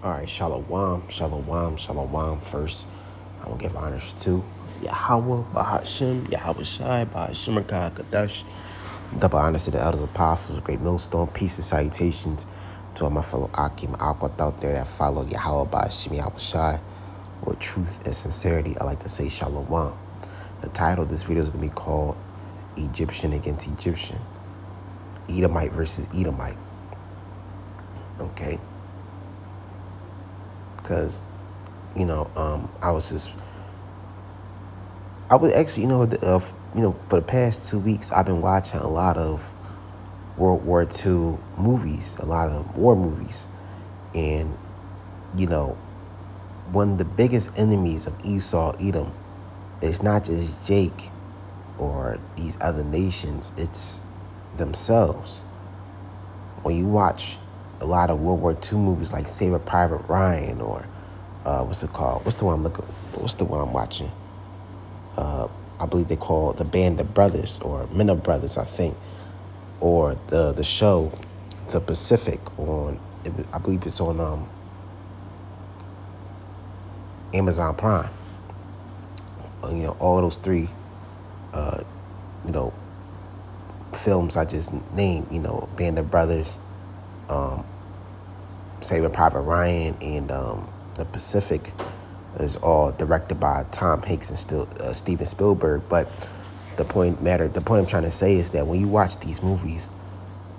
All right, shalom, shalom, shalom. First, I'm gonna give honors to Yahweh, Bahashim, Yahweh Shai, Bahashim, Kadash. Double honors to the elders, apostles, great millstone, peace and salutations to all my fellow Akim, Akwat out there that follow Yahweh, Bahashim, Yahweh Shai, with truth and sincerity. I like to say shalom. The title of this video is gonna be called Egyptian against Egyptian, Edomite versus Edomite. Okay, because I was actually, for the past 2 weeks, I've been watching a lot of World War II movies, a lot of war movies. And, you know, one of the biggest enemies of Esau, Edom, is not just Jake or these other nations, it's themselves. When you watch a lot of World War II movies like Saving Private Ryan or, what's it called? What's the one I'm watching? I believe they call the Band of Brothers or Men of Brothers, I think, or the show, The Pacific I believe it's on Amazon Prime. All those three, uh, you know, films I just named, Band of Brothers, Saving Private Ryan, and The Pacific is all directed by Tom Hanks and Steven Spielberg. But the point I'm trying to say is that when you watch these movies,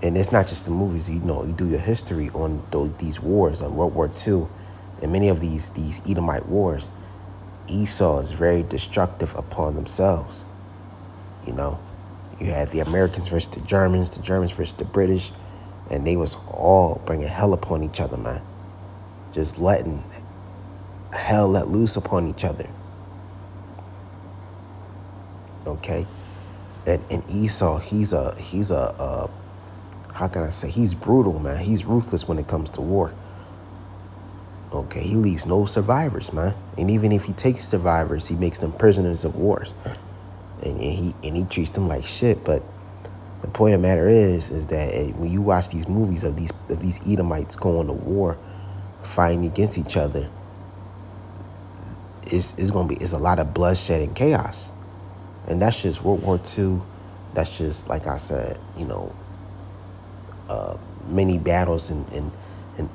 and it's not just the movies, you do your history on these wars, like World War II, and many of these Edomite wars, Esau is very destructive upon themselves. You had the Americans versus the Germans versus the British, and they was all bringing hell upon each other, man. Just letting hell let loose upon each other. Okay, and Esau, he's how can I say, he's brutal, man. He's ruthless when it comes to war. Okay, he leaves no survivors, man. And even if he takes survivors, he makes them prisoners of wars, and he treats them like shit. But the point of the matter is that when you watch these movies of these Edomites going to war, fighting against each other, it's a lot of bloodshed and chaos. And that's just World War II. That's just, like I said, many battles in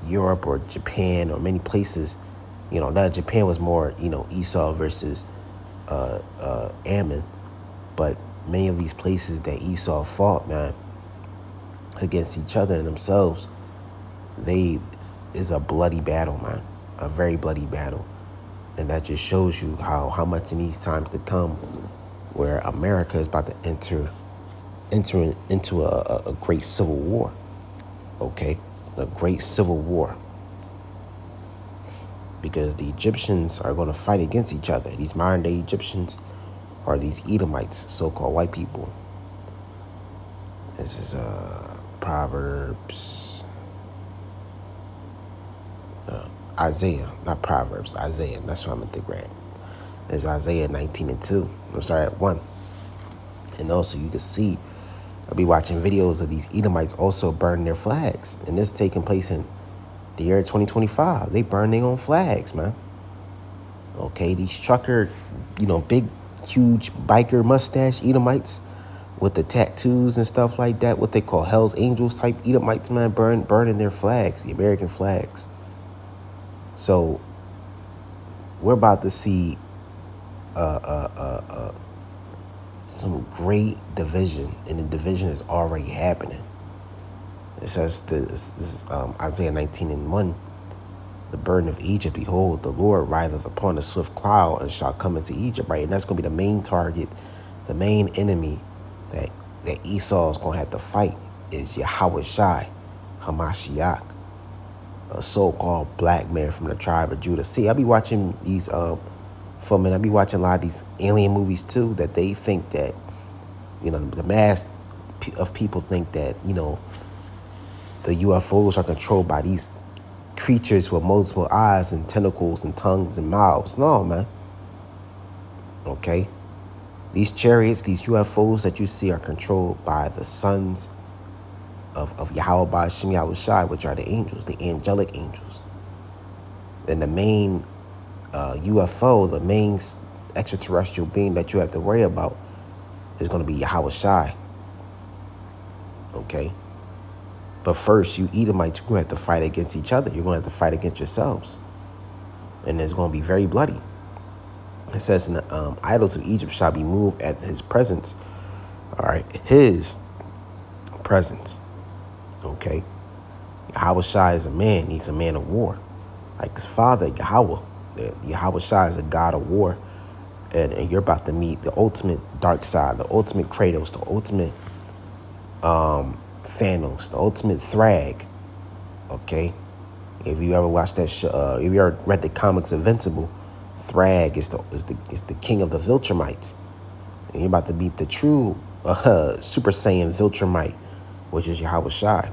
Europe or Japan or many places. That Japan was more, Esau versus Ammon. But many of these places that Esau fought, man, against each other and themselves, is a bloody battle, man. A very bloody battle. And that just shows you how much in these times to come, where America is about to enter into a great civil war. Okay? A great civil war. Because the Egyptians are going to fight against each other. These modern day Egyptians are these Edomites, so-called white people. This is Proverbs, Isaiah, not Proverbs, Isaiah. That's what I'm at the grab. There's Isaiah 19:2. I'm sorry, at 1. And also you can see, I'll be watching videos of these Edomites also burning their flags. And this is taking place in the year 2025. They burn their own flags, man. Okay, these trucker, big, huge biker mustache Edomites with the tattoos and stuff like that, what they call Hell's Angels type Edomites, man, burning their flags, the American flags. So we're about to see some great division, and the division is already happening. It says this is Isaiah 19:1. The burden of Egypt, behold, the Lord rideth upon a swift cloud and shall come into Egypt, right? And that's going to be the main target, the main enemy that Esau is going to have to fight is Yahweh Shai, Hamashiach, a so-called black man from the tribe of Judah. See, I be watching these I be watching a lot of these alien movies too, that they think that, the mass of people think that, the UFOs are controlled by these creatures with multiple eyes and tentacles and tongues and mouths. No, man. Okay? These chariots, these UFOs that you see are controlled by the sons of Yahweh Ba'Shem Yahweh Shai, which are the angels, the angelic angels. And the main UFO, the main extraterrestrial being that you have to worry about is going to be Yahweh Shai. Okay? But first, you Edomites, you're going to have to fight against each other. You're going to have to fight against yourselves. And it's going to be very bloody. It says, in the idols of Egypt shall be moved at his presence. All right? His presence. Okay? Yahweh Shai is a man. He's a man of war. Like his father, Yahweh. Yahweh Shai is a god of war. And you're about to meet the ultimate dark side, the ultimate Kratos, the ultimate Thanos, the ultimate Thrag. Okay? If you ever watched that show, if you ever read the comics Invincible, Thrag is the king of the Viltrumites. And you're about to meet the true Super Saiyan Viltrumite, which is Yahweh Shai.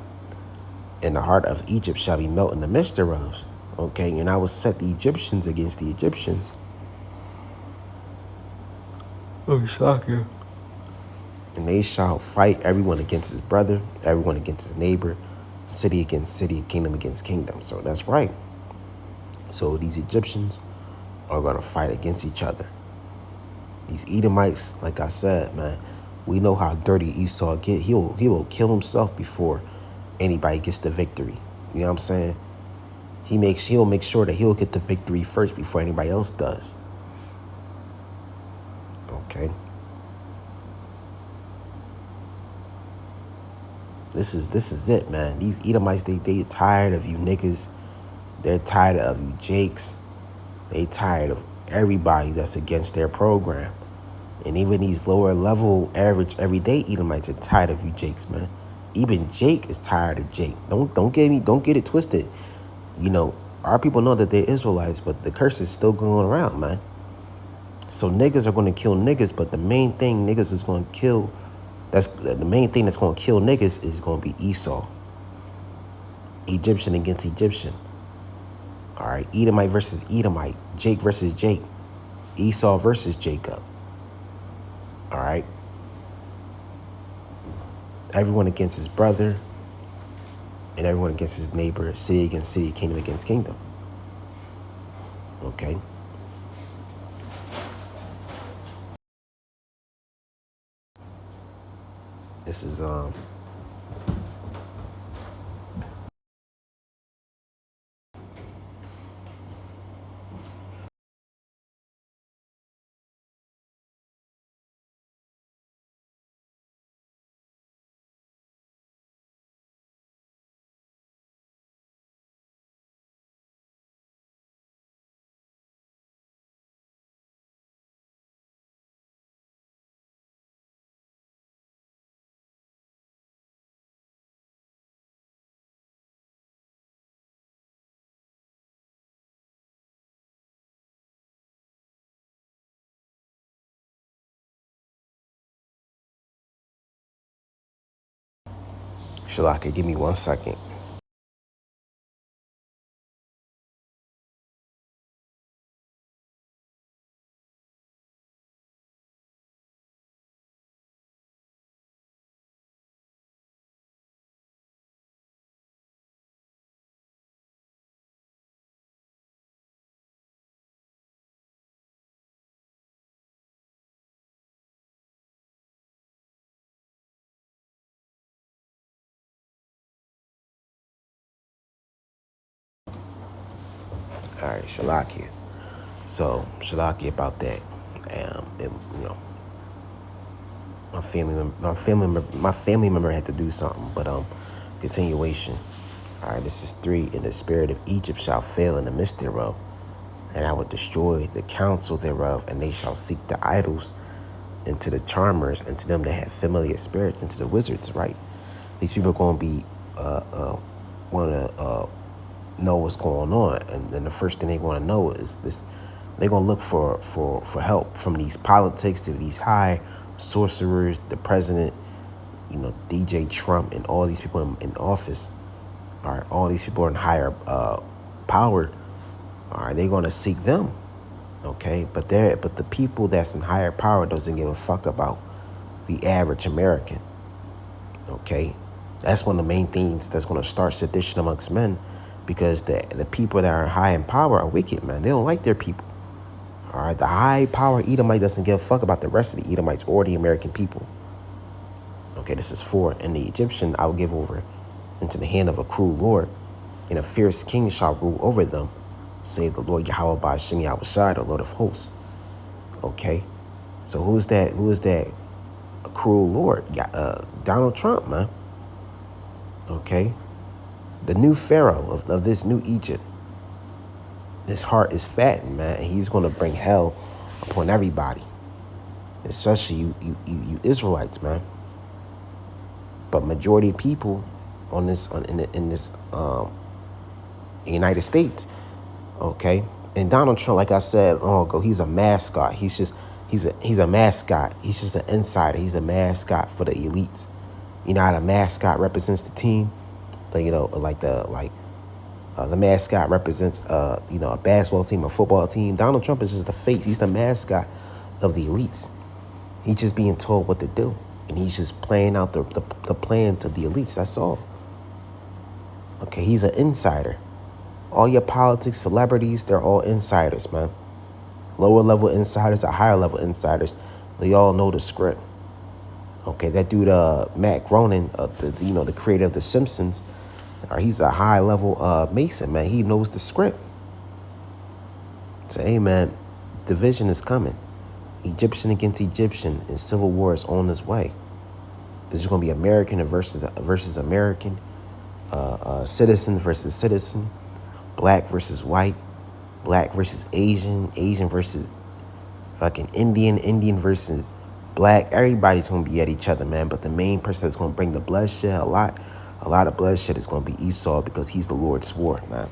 And the heart of Egypt shall be melted in the midst thereof. Okay, and I will set the Egyptians against the Egyptians. Oh, shocking. And they shall fight everyone against his brother, everyone against his neighbor, city against city, kingdom against kingdom. So that's right. So these Egyptians are going to fight against each other. These Edomites, like I said, man, we know how dirty Esau get. He will kill himself before anybody gets the victory. You know what I'm saying? He'll make sure that he'll get the victory first before anybody else does. Okay. This is it, man. These Edomites, they tired of you niggas. They're tired of you Jakes. They tired of everybody that's against their program. And even these lower level, average, everyday Edomites are tired of you Jakes, man. Even Jake is tired of Jake. Don't get it twisted. You know, our people know that they're Israelites, but the curse is still going around, man. So niggas are going to kill niggas, but the main thing niggas is going to kill, the main thing that's going to kill niggas is going to be Esau. Egyptian against Egyptian. All right, Edomite versus Edomite. Jake versus Jake. Esau versus Jacob. All right. Everyone against his brother, and everyone against his neighbor, city against city, kingdom against kingdom. Okay? This is Shalaka, give me 1 second. All right, Shalaki. So Shalaki about that. You know, my family member had to do something, but continuation. All right, this is 3. And the spirit of Egypt shall fail in the midst thereof, and I will destroy the counsel thereof, and they shall seek the idols, and to the charmers, and to them that have familiar spirits, and to the wizards. Right, these people are going to be want to know what's going on, and then the first thing they want to know is this. They're going to look for help from these politics to these high sorcerers, the president, you know, DJ Trump, and all these people in office. All right, all these people in higher power. All right, they're going to seek them. Okay, but the people that's in higher power doesn't give a fuck about the average American. Okay, that's one of the main things that's going to start sedition amongst men, because the people that are high in power are wicked, man. They don't like their people. All right, the high power Edomite doesn't give a fuck about the rest of the Edomites or the American people. Okay, this is 4. And the Egyptian I will give over into the hand of a cruel Lord, and a fierce king shall rule over them, save the Lord Yahweh by Shem Yahweh Shai, the Lord of hosts. Okay, so who is that? Who is that? A cruel Lord? Donald Trump, man. Okay, the new Pharaoh of this new Egypt. His heart is fattened, man, and he's going to bring hell upon everybody, especially you Israelites, man. But majority of people in this United States, okay. And Donald Trump, like I said long ago, he's a mascot. He's a mascot. He's just an insider. He's a mascot for the elites. You know how the mascot represents the team, the mascot represents a basketball team, a football team. Donald Trump is just the face. He's the mascot of the elites. He's just being told what to do, and he's just playing out the plan to the elites. That's all. Okay, he's an insider. All your politics celebrities, they're all insiders, man. Lower level insiders or higher level insiders, they all know the script. Okay, that dude, Matt Groening, the creator of The Simpsons, he's a high level Mason, man. He knows the script. So, hey, man, division is coming. Egyptian against Egyptian, and civil war is on its way. There's going to be American versus American, citizen versus citizen, black versus white, black versus Asian, Asian versus fucking Indian, Indian versus black. Everybody's going to be at each other, man. But the main person that's going to bring the bloodshed, a lot of bloodshed, is going to be Esau, because he's the Lord's sword, man.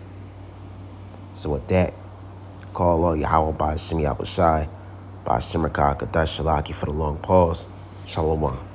So with that, call all Yahweh by Shem Yahweh Shai, by Shemrakah Kadash Shalaki for the long pause. Shalom.